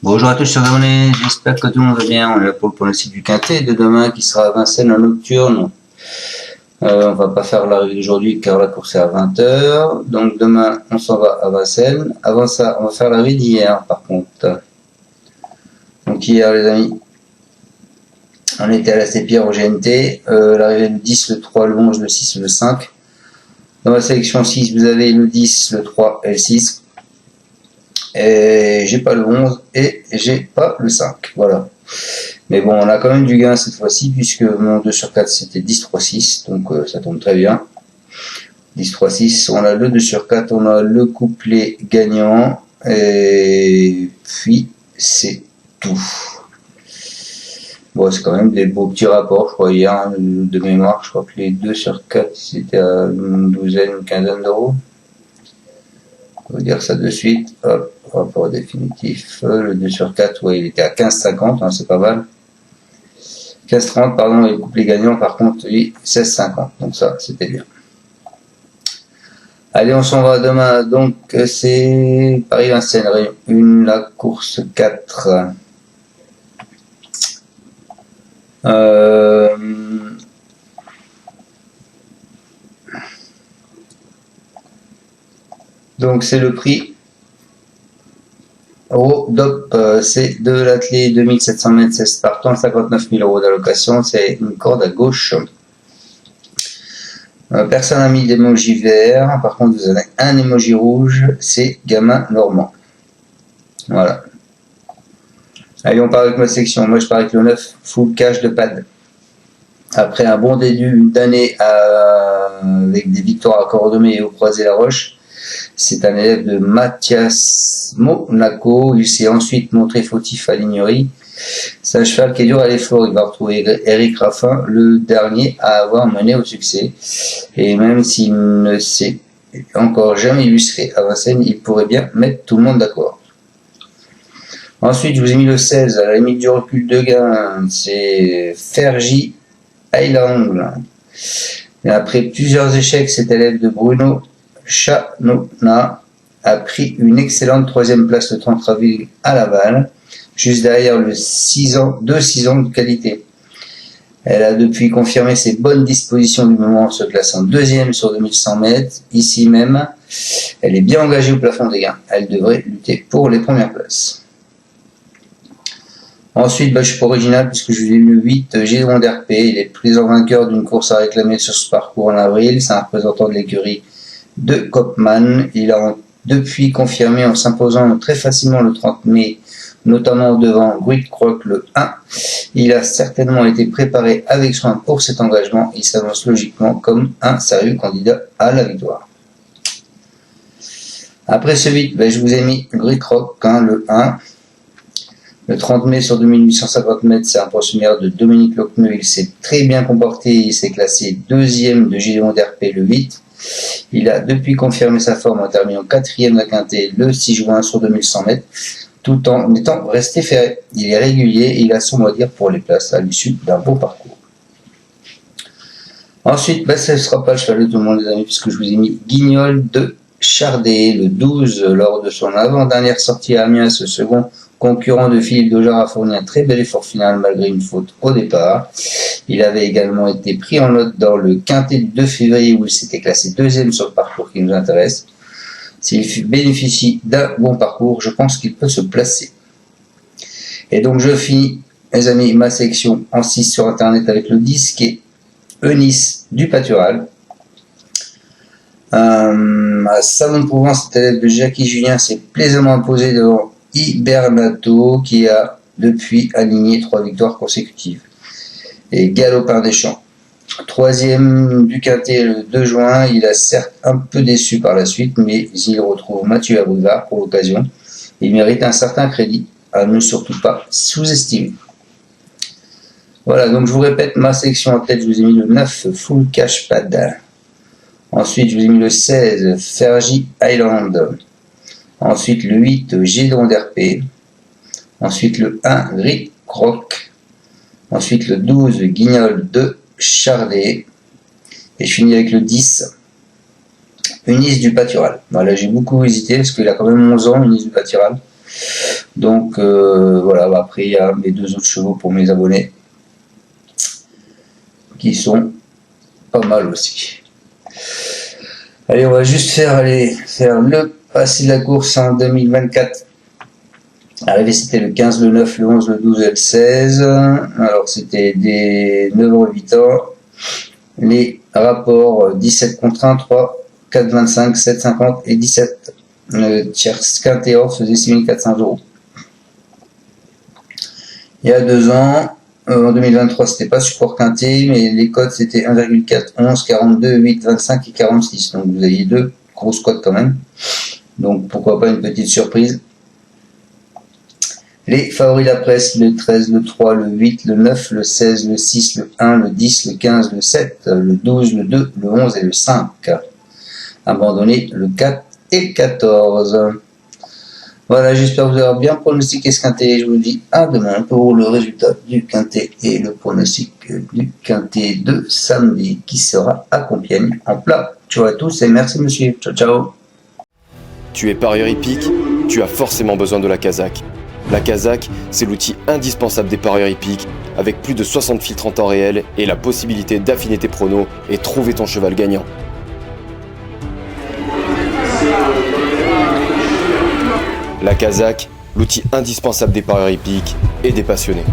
Bonjour à tous chers abonnés, j'espère que tout le monde va bien. On est là pour le pronostic du Quintet de demain qui sera à Vincennes en nocturne. On va pas faire l'arrivée d'aujourd'hui car la course est à 20 h. Donc demain on s'en va à Vincennes. Avant ça on va faire l'arrivée d'hier par contre. Donc hier les amis, on était à la Sépierre au GNT. L'arrivée le 10, le 3, le 11, le 6, le 5. Dans la sélection 6 vous avez le 10, le 3 et le 6. Et j'ai pas le 11 et j'ai pas le 5, voilà. Mais bon, on a quand même du gain cette fois-ci puisque mon 2 sur 4 c'était 10, 3, 6, donc ça tombe très bien. 10, 3, 6, on a le 2 sur 4, on a le couplet gagnant et puis c'est tout. Bon, c'est quand même des beaux petits rapports, je crois, hier, hein, de mémoire, je crois que les 2 sur 4 c'était à une douzaine, une quinzaine d'euros. On va dire ça de suite. Hop, rapport définitif. Le 2 sur 4, ouais, il était à 15,50, hein, c'est pas mal. 15,30, pardon, et le couplet gagnant, par contre, lui, 16,50. Donc ça, c'était bien. Allez, on s'en va demain. Donc, c'est Paris-Vincennes, la course 4. Donc c'est le prix Rodop, c'est de l'athlée 2700 mètres, 16 partants, 59 000 euros d'allocation, c'est une corde à gauche. Personne n'a mis d'emoji vert, par contre vous avez un emoji rouge, c'est gamin normand. Voilà. Allez, on part avec ma section. Moi je pars avec le 9, full cash de pad. Après un bon début d'année avec des victoires à Cordemais et au Croisé-la-Roche, c'est un élève de Mathias Monaco. Il s'est ensuite montré fautif à Lignery. C'est un cheval qui est dur à l'effort. Il va retrouver Eric Raffin, le dernier à avoir mené au succès. Et même s'il ne s'est encore jamais illustré à Vincennes, il pourrait bien mettre tout le monde d'accord. Ensuite, je vous ai mis le 16, à la limite du recul de gain. C'est Fergie Island. Et après plusieurs échecs, cet élève de Bruno Chanona a pris une excellente 3e place le 30 avril à Laval, juste derrière le 6 ans de qualité. Elle a depuis confirmé ses bonnes dispositions du moment en se classant 2e sur 2100 mètres. Ici même, elle est bien engagée au plafond des gains. Elle devrait lutter pour les premières places. Ensuite, je suis pas original puisque je lui ai mis le 8, Gédéon d'RP. Il est présent vainqueur d'une course à réclamer sur ce parcours en avril. C'est un représentant de l'écurie de Kopman. Il a depuis confirmé en s'imposant très facilement le 30 mai, notamment devant Great Croc le 1. Il a certainement été préparé avec soin pour cet engagement. Il s'avance logiquement comme un sérieux candidat à la victoire. Après ce 8, je vous ai mis Great Croc, le 1. Le 30 mai sur 2850 mètres, c'est un pensionnaire de Dominique Locneux. Il s'est très bien comporté. Il s'est classé 2e de Gédéon d'RP le 8. Il a depuis confirmé sa forme en terminant 4e de Quintet le 6 juin sur 2100 mètres, tout en étant resté ferré. Il est régulier et il a son mot à dire pour les places à l'issue d'un beau parcours. Ensuite, ce ne sera pas le cheval de tout le monde, les amis, puisque je vous ai mis Guignol de Chardet, le 12, lors de son avant-dernière sortie à Amiens. Ce second concurrent de Philippe Daujar a fourni un très bel effort final malgré une faute au départ. Il avait également été pris en note dans le Quintet du 2 février où il s'était classé 2e sur le parcours qui nous intéresse. S'il bénéficie d'un bon parcours, je pense qu'il peut se placer. Et donc je finis, mes amis, ma section en 6 sur internet avec le 10 qui est Eunice du Pâtural. À Salon de Provence, cet élève de Jackie Julien s'est plaisamment imposé devant Hibernato qui a depuis aligné 3 victoires consécutives. Et Galopin des Champs, 3e du Quintet le 2 juin, il a certes un peu déçu par la suite, mais il retrouve Mathieu Abrivard pour l'occasion. Il mérite un certain crédit, à ne surtout pas sous-estimer. Voilà, donc je vous répète ma sélection en tête, je vous ai mis le 9, Full Cash Pad. Ensuite, je vous ai mis le 16, Fergie Island. Ensuite, le 8, Gédéon d'RP. Ensuite, le 1, Great Croc. Ensuite, le 12, Guignol de Chardet. Et je finis avec le 10, Eunice du Pâtural. Voilà, j'ai beaucoup hésité parce qu'il a quand même 11 ans, Eunice du Pâtural. Donc voilà, après il y a mes 2 autres chevaux pour mes abonnés qui sont pas mal aussi. Allez, on va juste faire le passé de la course en 2024. L'arrivée c'était le 15, le 9, le 11, le 12 et le 16. Alors c'était des 9 ans et 8 ans. Les rapports 17 contre 1, 3, 4, 25, 7, 50 et 17. Le tiers quinté off faisait 6 400 €. Il y a 2 ans, en 2023, c'était pas support quinté, mais les codes c'était 1,4, 11, 42, 8, 25 et 46. Donc vous aviez 2 grosses codes quand même. Donc pourquoi pas une petite surprise. Les favoris de la presse, le 13, le 3, le 8, le 9, le 16, le 6, le 1, le 10, le 15, le 7, le 12, le 2, le 11 et le 5. Abandonné le 4 et le 14. Voilà, j'espère vous avoir bien pronostiqué ce quintet. Je vous dis à demain pour le résultat du quintet et le pronostic du quintet de samedi qui sera à Compiègne en plat. Ciao à tous et merci monsieur. Ciao ciao. Tu es parieur hippique, tu as forcément besoin de la Kazakh. La Kazakh, c'est l'outil indispensable des parieurs hippiques, avec plus de 60 filtres en temps réel et la possibilité d'affiner tes pronos et trouver ton cheval gagnant. La Kazakh, l'outil indispensable des parieurs hippiques et des passionnés.